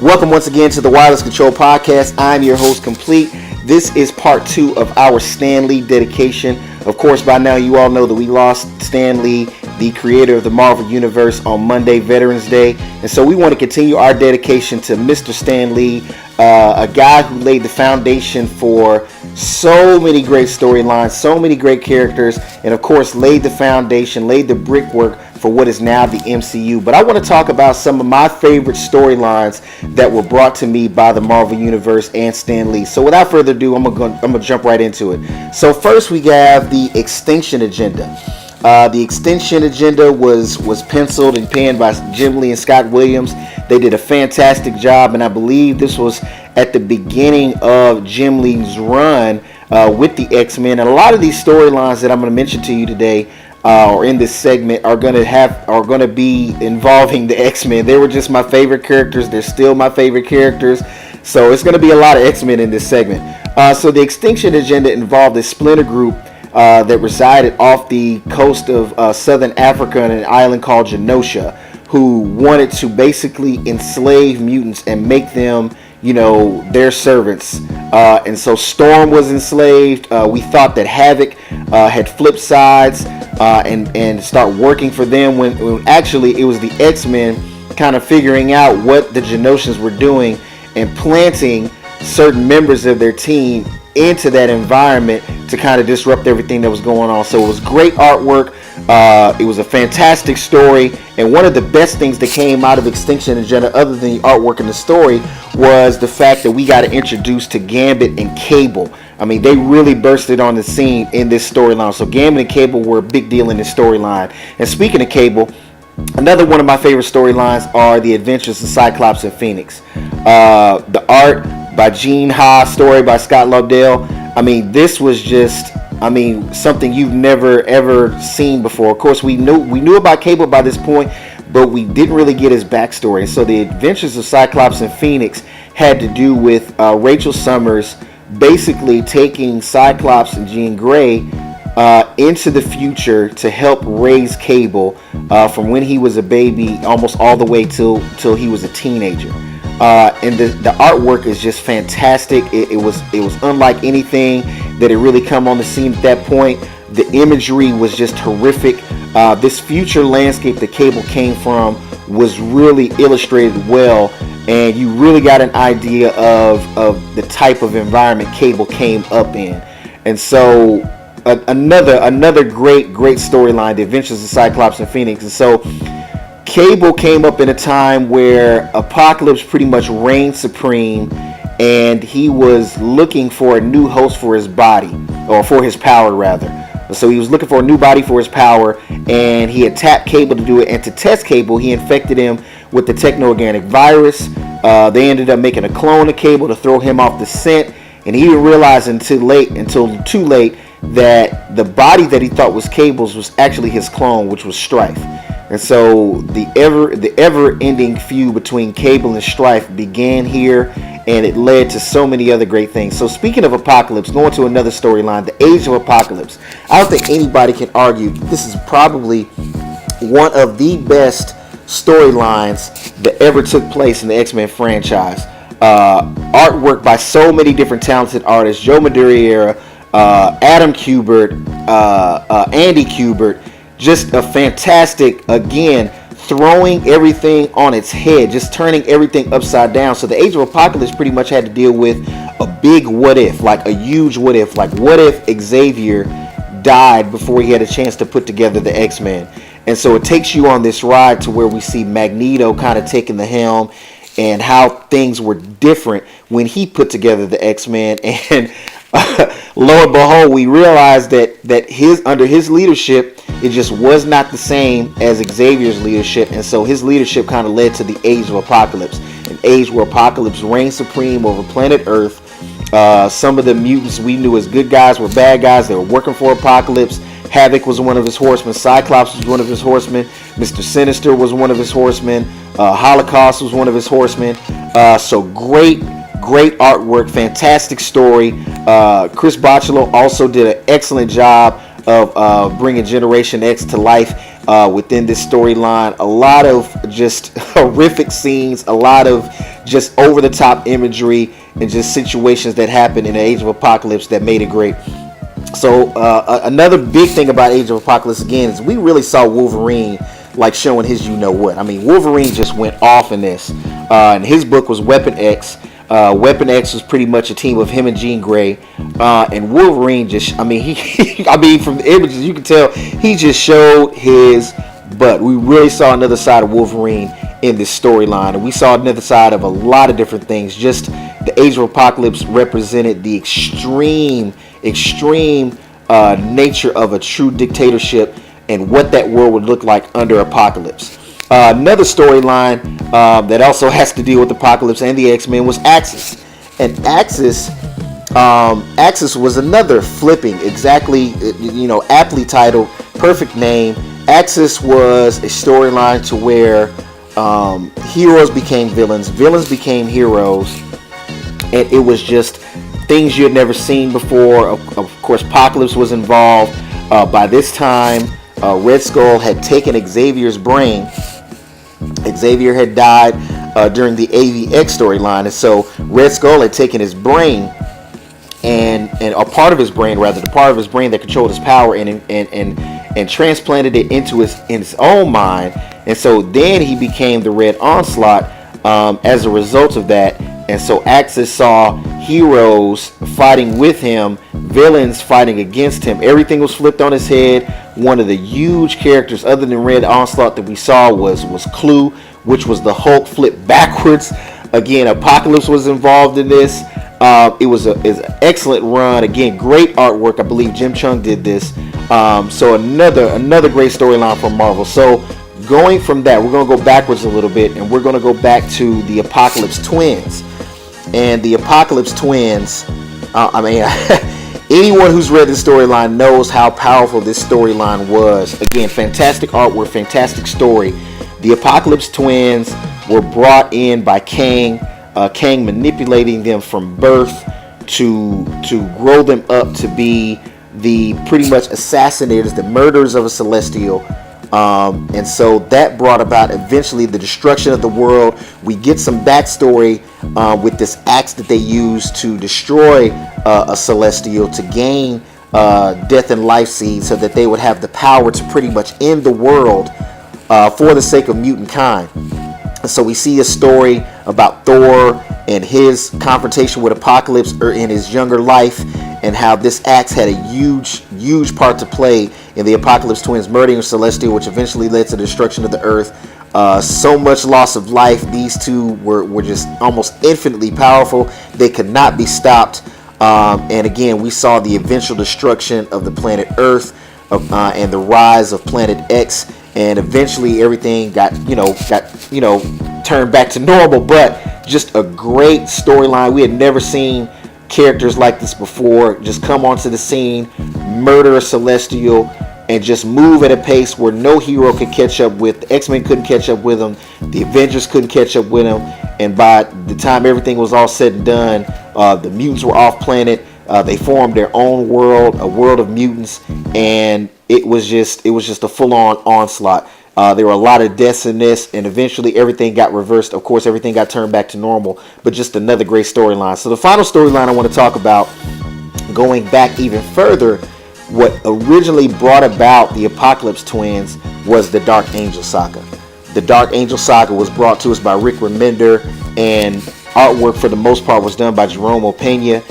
Welcome once again to the Wireless Control Podcast. I'm your host, Complete. This is part 2 of our Stan Lee dedication. Of course, by now you all know that we lost Stan Lee, the creator of the Marvel Universe, on Monday, Veterans Day. And so we want to continue our dedication to Mr. Stan Lee, a guy who laid the foundation for so many great storylines, so many great characters, and of course laid the foundation, laid the brickwork for what is now the MCU. But I want to talk about some of my favorite storylines that were brought to me by the Marvel Universe and Stan Lee. So without further ado, I'm gonna jump right into it. So first we have the Extinction Agenda. The Extinction Agenda was penciled and penned by Jim Lee and Scott Williams. They did a fantastic job, and I believe this was at the beginning of Jim Lee's run with the X-Men. And a lot of these storylines that I'm going to mention to you today or in this segment are going to be involving the X-Men. They were just my favorite characters. They're still my favorite characters. So it's going to be a lot of X-Men in this segment. So the Extinction Agenda involved a splinter group that resided off the coast of southern Africa on an island called Genosha, who wanted to basically enslave mutants and make them, their servants. And so Storm was enslaved. We thought that Havoc had flipped sides and start working for them when actually it was the X-Men kind of figuring out what the Genoshans were doing and planting certain members of their team into that environment to kind of disrupt everything that was going on. So it was great artwork. It was a fantastic story, and one of the best things that came out of Extinction Agenda, other than the artwork and the story, was the fact that we got introduced to Gambit and Cable. I mean, they really bursted on the scene in this storyline. So Gambit and Cable were a big deal in this storyline. And speaking of Cable, another one of my favorite storylines are the Adventures of Cyclops and Phoenix. The art by Gene Ha, story by Scott Lobdell. I mean, this was just, something you've never ever seen before. Of course, we knew about Cable by this point, but we didn't really get his backstory. So the Adventures of Cyclops and Phoenix had to do with Rachel Summers basically taking Cyclops and Jean Grey into the future to help raise Cable from when he was a baby almost all the way till he was a teenager. And the artwork is just fantastic. It was unlike anything that had really come on the scene at that point. The imagery was just horrific. This future landscape that Cable came from was really illustrated well, and you really got an idea of the type of environment Cable came up in. And so another great storyline, The Adventures of Cyclops and Phoenix. And so Cable came up in a time where Apocalypse pretty much reigned supreme, and he was looking for a new host for his body, or for his power rather. So he was looking for a new body for his power, and he had tapped Cable to do it. And to test Cable, he infected him with the techno-organic virus. They ended up making a clone of Cable to throw him off the scent, and he didn't realize until too late that the body that he thought was Cable's was actually his clone, which was Strife. And so the ever-ending feud between Cable and Strife began here, and it led to so many other great things. So speaking of Apocalypse, going to another storyline, the Age of Apocalypse. I don't think anybody can argue this is probably one of the best storylines that ever took place in the X-Men franchise. Artwork by so many different talented artists: Joe Madureira, Adam Kubert, Andy Kubert. Just a fantastic, again, throwing everything on its head, just turning everything upside down. So the Age of Apocalypse pretty much had to deal with a big what if, like a huge what if. Like, what if Xavier died before he had a chance to put together the X-Men? And so it takes you on this ride to where we see Magneto kind of taking the helm and how things were different when he put together the X-Men. And lo and behold, we realized that under his leadership, it just was not the same as Xavier's leadership. And so his leadership kind of led to the Age of Apocalypse, an age where Apocalypse reigned supreme over planet Earth. Some of the mutants we knew as good guys were bad guys. They were working for Apocalypse. Havoc was one of his horsemen. Cyclops was one of his horsemen. Mr. Sinister was one of his horsemen. Holocaust was one of his horsemen. So great artwork, fantastic story. Chris Bachalo also did an excellent job of bringing Generation X to life. within this storyline. A lot of just horrific scenes, a lot of just over the top imagery, and just situations that happened in the Age of Apocalypse that made it great. So another big thing about Age of Apocalypse again is we really saw Wolverine like showing his you know what. I mean, Wolverine just went off in this, and his book was Weapon X. Weapon X was pretty much a team of him and Jean Grey, and Wolverine just, I mean, I mean, from the images you can tell he just showed his butt. We really saw another side of Wolverine in this storyline, and we saw another side of a lot of different things. Just the Age of Apocalypse represented the extreme nature of a true dictatorship and what that world would look like under Apocalypse. Another storyline that also has to deal with Apocalypse and the X-Men was Axis. And Axis was another flipping, exactly, aptly titled, perfect name. Axis was a storyline to where heroes became villains, villains became heroes, and it was just things you had never seen before. Of course, Apocalypse was involved. By this time, Red Skull had taken Xavier's brain. Xavier had died during the AVX storyline, and so Red Skull had taken his brain and a part of his brain, rather, the part of his brain that controlled his power, and transplanted it into his own mind. And so then he became the Red Onslaught as a result of that. And so Axis saw heroes fighting with him, villains fighting against him. Everything was flipped on his head. One of the huge characters other than Red Onslaught that we saw was Clue, which was the Hulk flipped backwards. Again, Apocalypse was involved in this. It was an excellent run. Again, great artwork. I believe Jim Chung did this. So another great storyline from Marvel. So going from that, we're going to go backwards a little bit, and we're going to go back to the Apocalypse Twins. And the Apocalypse Twins, anyone who's read this storyline knows how powerful this storyline was. Again, fantastic artwork, fantastic story. The Apocalypse Twins were brought in by Kang. Kang manipulating them from birth to grow them up to be the pretty much assassinators, the murderers of a Celestial. And so that brought about eventually the destruction of the world. We get some backstory with this axe that they used to destroy a Celestial to gain death and life seeds, so that they would have the power to pretty much end the world for the sake of mutant kind. And so we see a story about Thor and his confrontation with Apocalypse in his younger life, and how this axe had a huge part to play in the Apocalypse Twins murdering Celestial, which eventually led to the destruction of the Earth. So much loss of life. These two were just almost infinitely powerful. They could not be stopped. And again, we saw the eventual destruction of the planet Earth and the rise of Planet X. And eventually everything got turned back to normal. But just a great storyline. We had never seen characters like this before just come onto the scene, murder a Celestial, and just move at a pace where no hero could catch up with. The X-Men couldn't catch up with them. The Avengers couldn't catch up with them. And by the time everything was all said and done, the mutants were off planet. They formed their own world, a world of mutants, and it was just a full-on onslaught. There were a lot of deaths in this, and eventually everything got reversed. Of course, everything got turned back to normal, but just another great storyline. So the final storyline I want to talk about, going back even further, what originally brought about the Apocalypse Twins was the Dark Angel Saga. The Dark Angel Saga was brought to us by Rick Remender, and artwork for the most part was done by Jerome Opeña.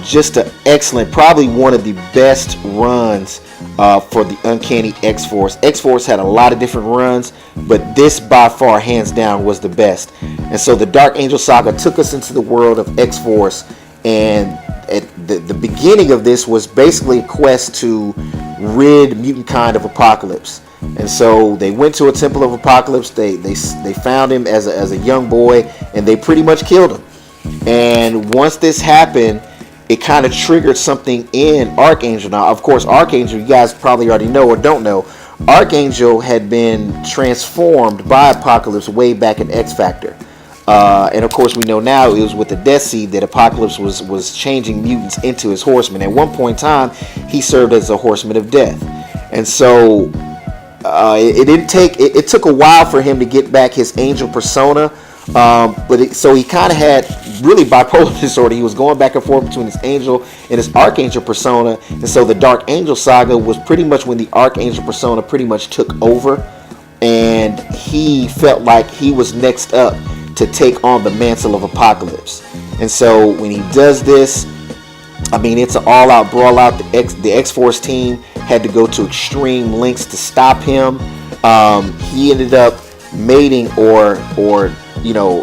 Just an excellent, probably one of the best runs for the Uncanny X-Force. X-Force had a lot of different runs, but this by far, hands down, was the best. And so the Dark Angel Saga took us into the world of X-Force, and at the beginning of this was basically a quest to rid mutant kind of Apocalypse. And so they went to a temple of Apocalypse. They found him as a young boy, and they pretty much killed him. And once this happened, it kind of triggered something in Archangel. Now, of course, Archangel, you guys probably already know or don't know, Archangel had been transformed by Apocalypse way back in X Factor. And of course, we know now it was with the Death Seed that Apocalypse was changing mutants into his horsemen. At one point in time, he served as a horseman of death. And so it didn't take. It took a while for him to get back his angel persona. So he kind of had really bipolar disorder. He was going back and forth between his angel and his archangel persona, and so the Dark Angel saga was pretty much when the archangel persona pretty much took over, and he felt like he was next up to take on the mantle of Apocalypse. And so when he does this, I mean, it's an all-out brawl out. The X-Force team had to go to extreme lengths to stop him. He ended up mating or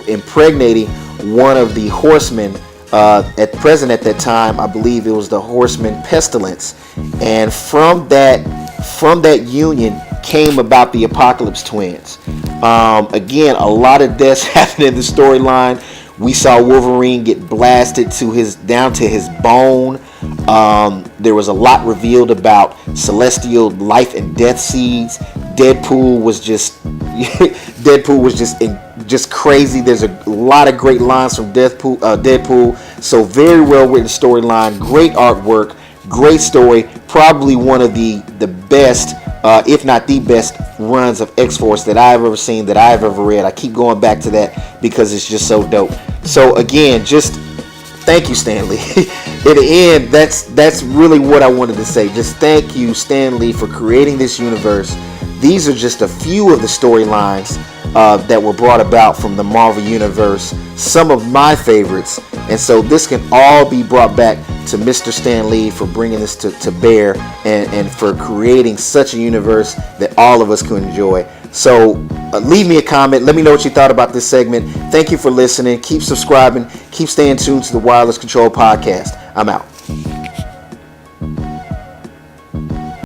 impregnating one of the horsemen at that time. I believe it was the horseman Pestilence, and from that union came about the Apocalypse Twins. Again, a lot of deaths happened in the storyline. We saw Wolverine get blasted down to his bone. There was a lot revealed about celestial life and death seeds. Deadpool was just crazy. There's a lot of great lines from Deadpool. So very well written storyline, great artwork, great story. Probably one of the best, if not the best, runs of X-Force that I've ever seen, that I've ever read. I keep going back to that because it's just so dope. So again, just thank you, Stan Lee. In the end, that's really what I wanted to say. Just thank you, Stan Lee, for creating this universe. These are just a few of the storylines that were brought about from the Marvel Universe, some of my favorites. And so this can all be brought back to Mr. Stan Lee for bringing this to bear and for creating such a universe that all of us can enjoy. So leave me a comment. Let me know what you thought about this segment. Thank you for listening. Keep subscribing. Keep staying tuned to the Wireless Control Podcast. I'm out.